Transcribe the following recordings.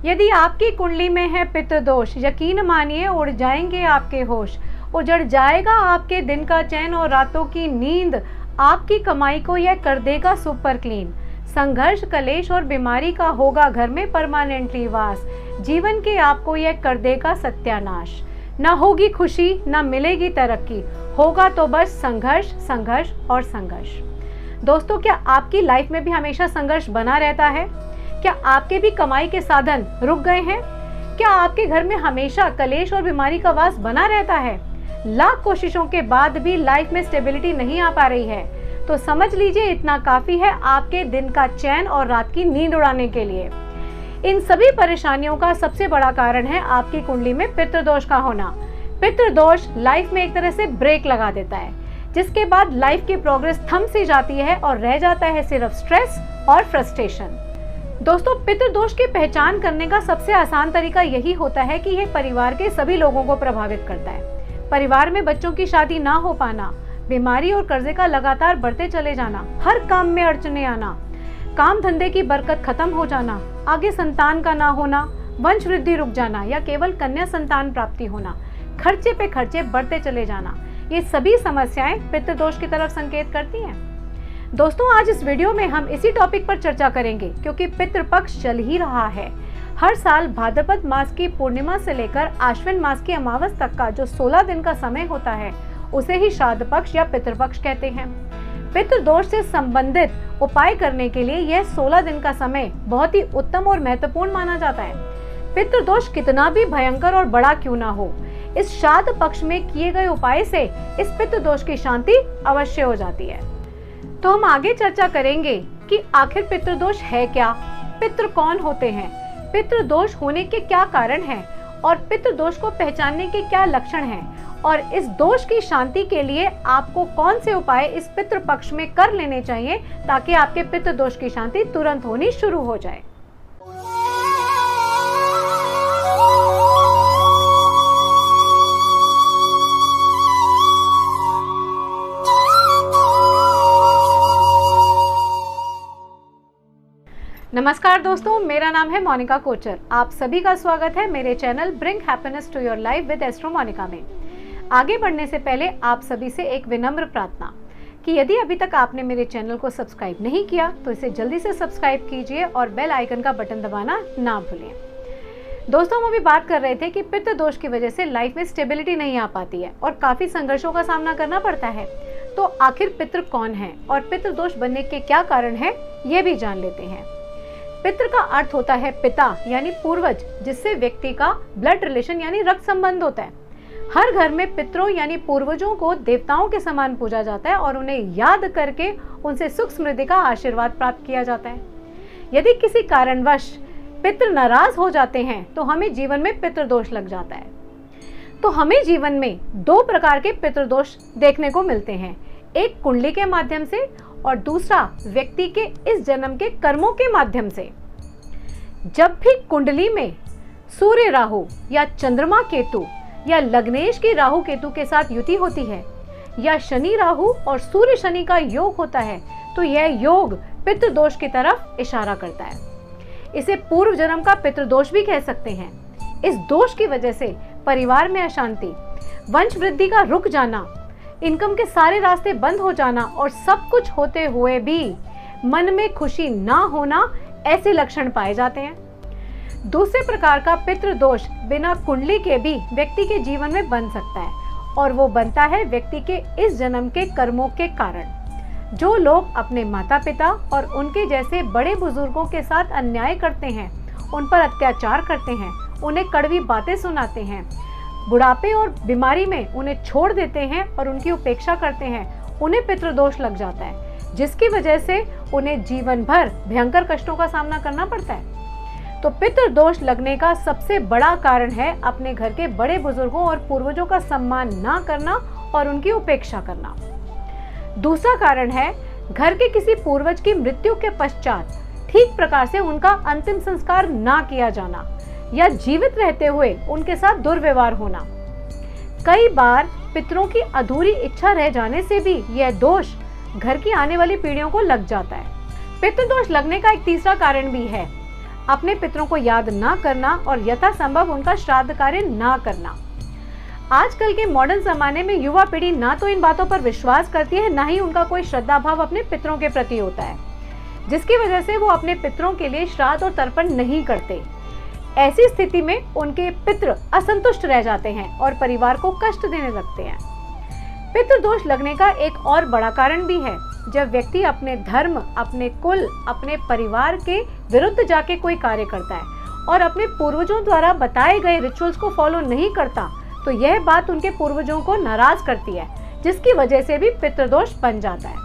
यदि आपकी कुंडली में है पितृदोष, यकीन मानिए उड़ जाएंगे आपके होश। उजड़ जाएगा आपके दिन का चैन और रातों की नींद। आपकी कमाई को यह कर देगा सुपर क्लीन। संघर्ष, कलेश और बीमारी का होगा घर में परमानेंटली वास। जीवन के आपको यह कर देगा सत्यानाश। ना होगी खुशी, ना मिलेगी तरक्की, होगा तो बस संघर्ष, संघर्ष और संघर्ष। दोस्तों, क्या आपकी लाइफ में भी हमेशा संघर्ष बना रहता है? क्या आपके भी कमाई के साधन रुक गए हैं? क्या आपके घर में हमेशा कलेश और बीमारी का वास बना रहता है? लाख कोशिशों के बाद भी लाइफ में स्टेबिलिटी नहीं आ पा रही है? तो समझ लीजिए इतना काफी है आपके दिन का चैन और रात की नींद उड़ाने के लिए। इन सभी परेशानियों का सबसे बड़ा कारण है आपकी कुंडली में पितृदोष का होना। पितृदोष लाइफ में एक तरह से ब्रेक लगा देता है, जिसके बाद लाइफ की प्रोग्रेस थम सी जाती है और रह जाता है सिर्फ स्ट्रेस और फ्रस्ट्रेशन। दोस्तों, पितृदोष की पहचान करने का सबसे आसान तरीका यही होता है कि यह परिवार के सभी लोगों को प्रभावित करता है। परिवार में बच्चों की शादी ना हो पाना, बीमारी और कर्जे का लगातार बढ़ते चले जाना, हर काम में अड़चने आना, काम धंधे की बरकत खत्म हो जाना, आगे संतान का ना होना, वंश वृद्धि रुक जाना या केवल कन्या संतान प्राप्ति होना, खर्चे पे खर्चे बढ़ते चले जाना, ये सभी समस्याएं पितृदोष की तरफ संकेत करती हैं। दोस्तों, आज इस वीडियो में हम इसी टॉपिक पर चर्चा करेंगे, क्योंकि पितृपक्ष चल ही रहा है। हर साल भाद्रपद मास की पूर्णिमा से लेकर आश्विन मास की अमावस तक का जो 16 दिन का समय होता है, उसे ही श्राद्ध पक्ष या पितृपक्ष कहते हैं। पितृदोष से संबंधित उपाय करने के लिए यह 16 दिन का समय बहुत ही उत्तम और महत्वपूर्ण माना जाता है। पितृदोष कितना भी भयंकर और बड़ा क्यों ना हो, इस श्राद्ध पक्ष में किए गए उपाय से इस पितृदोष की शांति अवश्य हो जाती है। तो हम आगे चर्चा करेंगे कि आखिर पितृदोष है क्या, पितृ कौन होते हैं, पितृदोष होने के क्या कारण हैं और पितृदोष को पहचानने के क्या लक्षण हैं, और इस दोष की शांति के लिए आपको कौन से उपाय इस पितृ पक्ष में कर लेने चाहिए ताकि आपके पितृदोष की शांति तुरंत होनी शुरू हो जाए। नमस्कार दोस्तों, मेरा नाम है मोनिका कोचर। आप सभी का स्वागत है मेरे channel bring happiness to your life with astro Monika में। आगे बढ़ने से पहले आप सभी से एक विनम्र प्रार्थना कि यदि अभी तक आपने मेरे चैनल को सब्सक्राइब नहीं किया तो इसे जल्दी से सब्सक्राइब कीजिए और बेल आइकन का बटन दबाना ना भूलें। दोस्तों, हम अभी बात कर रहे थे कि पितृदोष की वजह से लाइफ में स्टेबिलिटी नहीं आ पाती है और काफी संघर्षों का सामना करना पड़ता है। तो आखिर पितृ कौन है और पितृदोष बनने के क्या कारण है, ये भी जान लेते हैं। पितृ का अर्थ होता है पिता यानी पूर्वज, जिससे व्यक्ति का ब्लड रिलेशन यानी रक्त संबंध होता है। हर घर में पितरों यानी पूर्वजों को देवताओं के समान पूजा जाता है और उन्हें याद करके उनसे सुख समृद्धि का आशीर्वाद प्राप्त किया जाता है। यदि किसी कारणवश पितृ नाराज हो जाते हैं तो हमें जीवन में पितृदोष लग जाता है। तो हमें जीवन में 2 प्रकार के पितृदोष देखने को मिलते हैं, एक कुंडली के माध्यम से और दूसरा व्यक्ति के इस जन्म के कर्मों के माध्यम से। जब भी कुंडली में सूर्य राहु या चंद्रमा केतु या लग्नेश की राहु केतु के साथ युति होती है या शनि राहु और सूर्य शनि का योग होता है, तो यह योग पितृदोष की तरफ इशारा करता है। इसे पूर्व जन्म का पितृदोष भी कह सकते हैं। इस दोष की वजह से परिवार में अशांति, वंश वृद्धि का रुक जाना, इनकम के सारे रास्ते बंद हो जाना और सब कुछ होते हुए भी मन में खुशी ना होना, ऐसे लक्षण पाए जाते हैं। दूसरे प्रकार का पितृदोष बिना कुंडली के भी व्यक्ति के जीवन में बन सकता है और वो बनता है व्यक्ति के इस जन्म के कर्मों के कारण। जो लोग अपने माता पिता और उनके जैसे बड़े बुजुर्गों के साथ अन्याय करते हैं, उन पर अत्याचार करते हैं, उन्हें कड़वी बातें सुनाते हैं, बुढ़ापे और बीमारी में उन्हें छोड़ देते हैं और उनकी उपेक्षा करते हैं, उन्हें पितृदोष लग जाता है, जिसकी वजह से उन्हें जीवन भर भयंकर कष्टों का सामना करना पड़ता है। तो पितृदोष लगने का सबसे बड़ा कारण है अपने घर के बड़े बुजुर्गों और पूर्वजों का सम्मान ना करना और उनकी उपेक्षा करना। दूसरा कारण है घर के किसी पूर्वज की मृत्यु के पश्चात ठीक प्रकार से उनका अंतिम संस्कार ना किया जाना या जीवित रहते हुए उनके साथ दुर्व्यवहार होना। कई बार पितरों की अधूरी इच्छा रह जाने से भी यह दोष घर की आने वाली पीढ़ियों को लग जाता है। पितृदोष लगने का एक तीसरा कारण भी है। अपने पितरों को याद ना करना और यथासंभव उनका श्राद्ध कार्य ना करना। आजकल के मॉडर्न जमाने में युवा पीढ़ी ना तो इन बातों पर विश्वास करती है, ना ही उनका कोई श्रद्धा भाव अपने पितरों के प्रति होता है, जिसकी वजह से वो अपने पितरों के लिए श्राद्ध और तर्पण नहीं करते। ऐसी स्थिति में उनके पितृ असंतुष्ट रह जाते हैं और परिवार को कष्ट देने लगते हैं। पितृदोष लगने का एक और बड़ा कारण भी है, जब व्यक्ति अपने धर्म, अपने कुल, अपने परिवार के विरुद्ध जाके कोई कार्य करता है और अपने पूर्वजों द्वारा बताए गए रिचुअल्स को फॉलो नहीं करता, तो यह बात उनके पूर्वजों को नाराज करती है, जिसकी वजह से भी पितृदोष बन जाता है।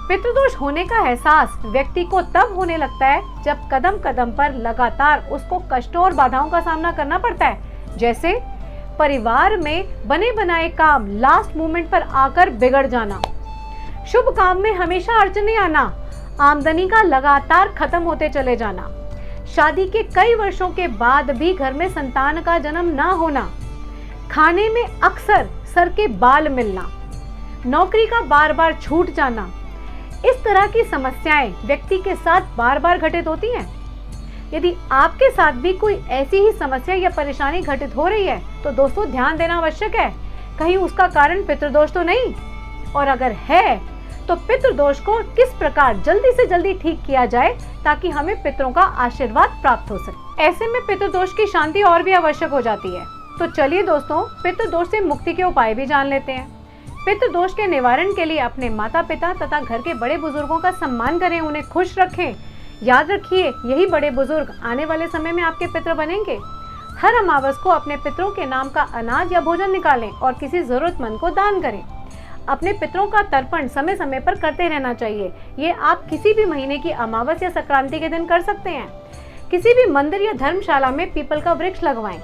पितृदोष होने का एहसास व्यक्ति को तब होने लगता है जब कदम कदम पर लगातार उसको कष्टों और बाधाओं का सामना करना पड़ता है, जैसे परिवार में बने बनाए काम लास्ट मोमेंट पर आकर बिगड़ जाना, शुभ काम में हमेशा अड़चने आना, आमदनी का लगातार खत्म होते चले जाना, शादी के कई वर्षों के बाद भी घर में संतान का जन्म ना होना, खाने में अक्सर सर के बाल मिलना, नौकरी का बार बार छूट जाना। इस तरह की समस्याएं व्यक्ति के साथ बार बार घटित होती हैं। यदि आपके साथ भी कोई ऐसी ही समस्या या परेशानी घटित हो रही है तो दोस्तों ध्यान देना आवश्यक है, कहीं उसका कारण पितृदोष तो नहीं, और अगर है तो पितृदोष को किस प्रकार जल्दी से जल्दी ठीक किया जाए ताकि हमें पितरों का आशीर्वाद प्राप्त हो सके। ऐसे में पितृदोष की शांति और भी आवश्यक हो जाती है। तो चलिए दोस्तों, पितृदोष से मुक्ति के उपाय भी जान लेते हैं। पितृदोष के निवारण के लिए अपने माता पिता तथा घर के बड़े बुजुर्गों का सम्मान करें, उन्हें खुश रखें। याद रखिए, यही बड़े बुजुर्ग आने वाले समय में आपके पितृ बनेंगे। हर अमावस को अपने पितरों के नाम का अनाज या भोजन निकालें और किसी जरूरतमंद को दान करें। अपने पितरों का तर्पण समय समय पर करते रहना चाहिए। ये आप किसी भी महीने की अमावस या संक्रांति के दिन कर सकते हैं। किसी भी मंदिर या धर्मशाला में पीपल का वृक्ष लगवाएं।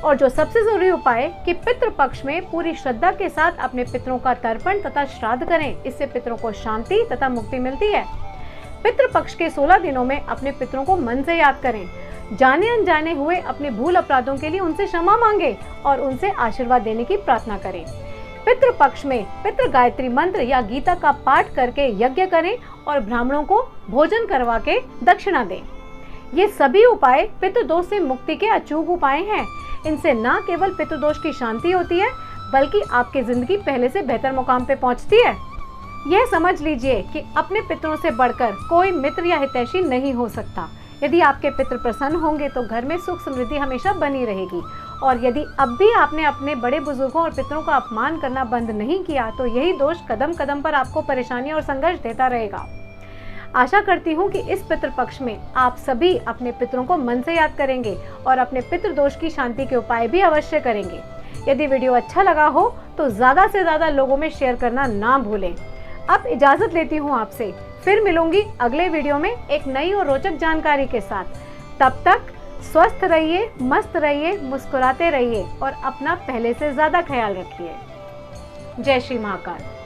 और जो सबसे जरूरी उपाय कि पितृ पक्ष में पूरी श्रद्धा के साथ अपने पितरों का तर्पण तथा श्राद्ध करें। इससे पितरों को शांति तथा मुक्ति मिलती है। पितृ पक्ष के 16 दिनों में अपने पितरों को मन से याद करें। जाने अनजाने हुए अपने भूल अपराधों के लिए उनसे क्षमा मांगे और उनसे आशीर्वाद देने की प्रार्थना करें। पितृ पक्ष में पितृ गायत्री मंत्र या गीता का पाठ करके यज्ञ करें और ब्राह्मणों को भोजन करवा के दक्षिणा दें। ये सभी उपाय पितृदोष से मुक्ति के अचूक उपाय हैं। इनसे न केवल पितृदोष की शांति होती है, बल्कि आपकी जिंदगी पहले से बेहतर मुकाम पे पहुंचती है। यह समझ लीजिए कि अपने पितरों से बढ़कर कोई मित्र या हितैषी नहीं हो सकता। यदि आपके पितृ प्रसन्न होंगे तो घर में सुख समृद्धि हमेशा बनी रहेगी। और यदि अब भी आपने अपने बड़े बुजुर्गों और पितरों का अपमान करना बंद नहीं किया तो यही दोष कदम कदम पर आपको परेशानी और संघर्ष देता रहेगा। आशा करती हूँ कि इस पितृपक्ष में आप सभी अपने पितरों को मन से याद करेंगे और अपने पितृदोष की शांति के उपाय भी अवश्य करेंगे। यदि वीडियो अच्छा लगा हो तो ज़्यादा से ज़्यादा लोगों में शेयर करना ना भूलें। अब इजाज़त लेती हूँ आपसे, फिर मिलूंगी अगले वीडियो में एक नई और रोचक जानकारी के साथ। तब तक स्वस्थ रहिए, मस्त रहिए, मुस्कुराते रहिए और अपना पहले से ज़्यादा ख्याल रखिए। जय श्री महाकाल।